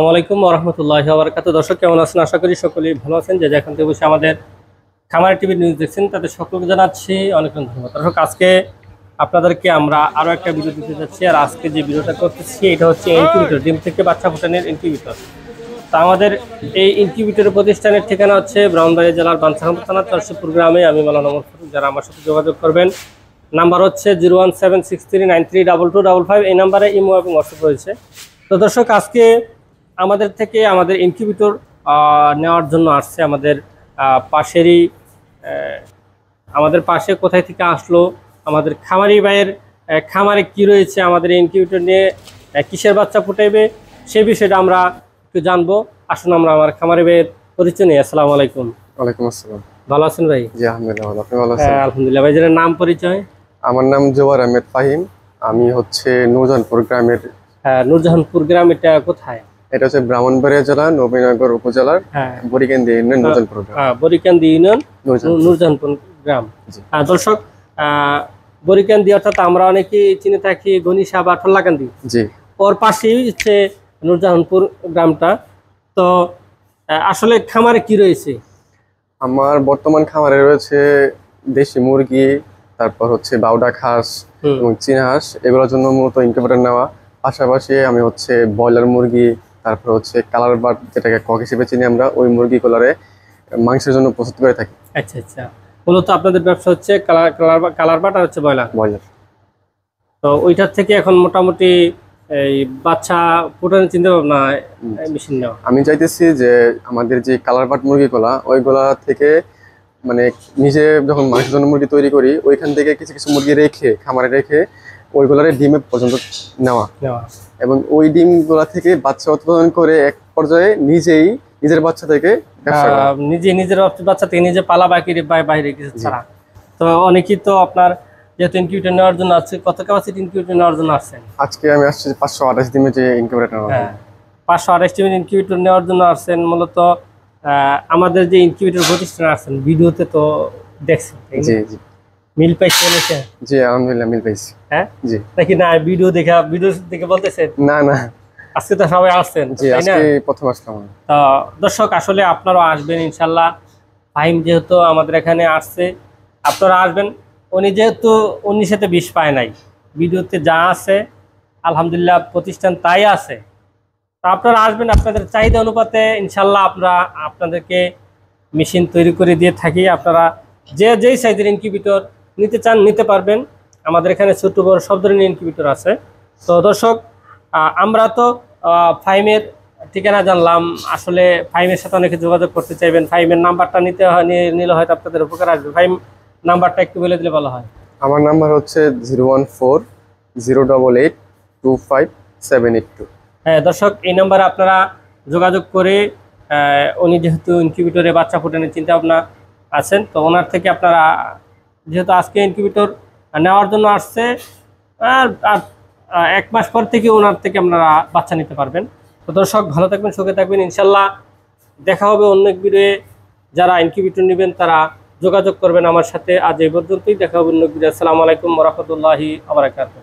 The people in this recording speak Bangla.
আসসালামু আলাইকুম ওয়া রাহমাতুল্লাহি ওয়া বারাকাতুহু। দর্শক কেমন আছেন? আশা করি সকলেই ভালো আছেন। যে যেখান থেকে বসে আমাদের খামার টিভি নিউজ দেখছেন তাদের সকলকে জানাচ্ছি অনেক অনেক ধন্যবাদ। দর্শক আজকে আপনাদেরকে আমরা আরো একটা ভিডিও দিতে যাচ্ছি। আর আজকে যে ভিডিওটা করতেছি এটা হচ্ছে ইনকিউবেটর, ডিম থেকে বাচ্চা ফোটানোর ইনকিউবেটর। তা আমাদের এই ইনকিউবেটরের প্রতিষ্ঠানের ঠিকানা হচ্ছে ব্রাহ্মণবাড়িয়া জেলার বাঞ্ছারামপুর থানা চরশিপুর গ্রামে। আমি মাওলানা ওমর ফারুক। যারা আমার সাথে যোগাযোগ করবেন, নাম্বার হচ্ছে 01763932255। এই নাম্বারে ইমো এবং হোয়াটসঅ্যাপ রয়েছে। তো দর্শক আজকে আমাদের থেকে আমাদের ইনকিউবেটর নেওয়ার জন্য আসছে আমাদের পাশেরই আমাদের পাশে কোথায় থেকে আসলো, আমাদের খামারি ভাইয়ের খামারে কি রয়েছে, আমাদের ইনকিউবেটর নিয়ে কিসের বাচ্চা ফুটাইবে সেই বিষয়টা আমরা একটু জানবো। আসুন আমরা আমার খামারি ভাইয়ের পরিচয় নিই। আসসালামু আলাইকুম। ওয়ালাইকুম আসসালাম। ভালো আছেন ভাই? জি আলহামদুলিল্লাহ ভালো। আপনি ভালো আছেন? আলহামদুলিল্লাহ। ভাই, নাম পরিচয়? আমার নাম জোয়ার আহমেদ ফাহিম। আমি হচ্ছে নূরজাহানপুর গ্রামের। নূরজাহানপুর গ্রাম এটা কোথায়? এটা হচ্ছে ব্রাহ্মণবাড়িয়া জেলা নবীনগর উপজেলার বরিকান্দি ইউনিয়ন নূরজাহানপুর গ্রাম। বরিকান্দি ইউনিয়ন নূরজাহানপুর গ্রাম। দর্শক বরিকান্দি অর্থাৎ আমরা অনেকেই চিনে থাকি গনিশা বা ঠল্লাকান্দি। জি, ওর পাশেই হচ্ছে নূরজাহানপুর গ্রামটা। তো আসলে খামারে কি রয়েছে? আমার বর্তমান খামারে রয়েছে দেশি মুরগি, তারপর হচ্ছে বাউডা খাস এবং চীনা হাঁস। এগুলোর জন্য মূলত ইনকিউবেটর নেওয়া। পাশাপাশি আমি হচ্ছে ব্রয়লার মুরগি, তারপর হচ্ছে কালার বার্ড, যেটাকে কক হিসেবে চিনি আমরা, ওই মুরগিগুলোরে মাংসের জন্য প্রস্তুত করে থাকি। আচ্ছা আচ্ছা। মূলত আপনাদের ব্যবসা হচ্ছে কালার বার্ড আর হচ্ছে ব্রয়লার। তো ওইটার থেকে এখন মোটামুটি এই বাচ্চা ফোটানোর চিন্তা ভাবনা মেশিন নেওয়া। আমি চাইতেছি যে আমাদের যে কালার বার্ড মুরগিগুলা, ওইগুলা থেকে মানে নিজে যখন মাংসের জন্য মুরগি তৈরি করি, ওইখান থেকে কিছু কিছু মুরগি রেখে খামারে রেখে ওইগুলার ডিমে পর্যন্ত নেওয়া এবং ওই ডিমগুলা থেকে বাচ্চা উৎপাদন করে এক পর্যায়ে নিজের বাচ্চা থেকে নিজের বাচ্চা থেকে নিজে পালা বাইরে কিছু ছাড়া। তো অনেকেই তো আপনার যেহেতু ইনকিউবেটর নেওয়ার জন্য আছে, কত ক্যাপাসিটি ইনকিউবেটর নেওয়ার জন্য আসছেন? আজকে আমি আসছি 528 ডিমের যে ইনকিউবেটর নেওয়া। 528 ডিমের ইনকিউবেটর নেওয়ার জন্য আসছেন। মূলত আমাদের যে ইনকিউবেটর প্রতিষ্ঠানে আসছেন ভিডিওতে তো দেখছেন। জি জি, মিল পাইছেন? জি আলহামদুলিল্লাহ মিল পাইছি। হ্যাঁ জি, নাকি না ভিডিও দেখে বলতেছেন? না না, আজকে তো সবাই আসছেন। জি আজকে প্রথম আসলাম। তো দর্শক আসলে আপনারাও আসবেন ইনশাল্লাহ। ফাহিম যেহেতু আমাদের এখানে আসছে, আপনারা আসবেন। উনি যেহেতু 19-তে 20 পায় নাই, ভিডিওতে যা আছে আলহামদুলিল্লাহ প্রতিষ্ঠান তাই আছে। তো আপনারা আসবেন, আপনাদের চাহিদা অনুপাতে ইনশাল্লাহ আমরা আপনাদেরকে মেশিন তৈরি করে দিয়ে থাকি। আপনারা যেই সাইজের ইনকিউবেটর নিতে চান নিতে পারবেন। আমাদের এখানে ছোট বড় সব ধরনের ইনকিউবেটর আছে। তো দর্শক আমরা তো ফাহিমের ঠিকানা জানলাম। আসলে ফাহিমের সাথে অনেকে যোগাযোগ করতে চাইবেন, ফাহিমের নাম্বারটা নিলে হয়তো আপনাদের উপকার আসবে। ফাহিম নাম্বারটা একটু বলে দিলে ভালো হয়। আমার নাম্বার হচ্ছে 01408825782। হ্যাঁ দর্শক, এই নাম্বারে আপনারা যোগাযোগ করে উনি যেহেতু ইনকিউবেটরে বাচ্চা ফোটানোর চিন্তা ভাবনা আছেন, তো ওনার থেকে আপনারা যেহেতু আজকে ইনকিউবেটর নেওয়ার জন্য আসছে, আর 1 মাস পর থেকে ওনার থেকে আপনারা বাচ্চা নিতে পারবেন। তো দর্শক ভালো থাকবেন, সুখে থাকবেন। ইনশাল্লাহ দেখা হবে অন্য এক ভিডিওয়ে। যারা ইনকিউবেটর নেবেন তারা যোগাযোগ করবেন আমার সাথে। আজ এই পর্যন্তই, দেখা হবে অন্য ভিডিও। আসসালামু আলাইকুম ওয়া রাহমাতুল্লাহি ওয়া বারাকাতুহু।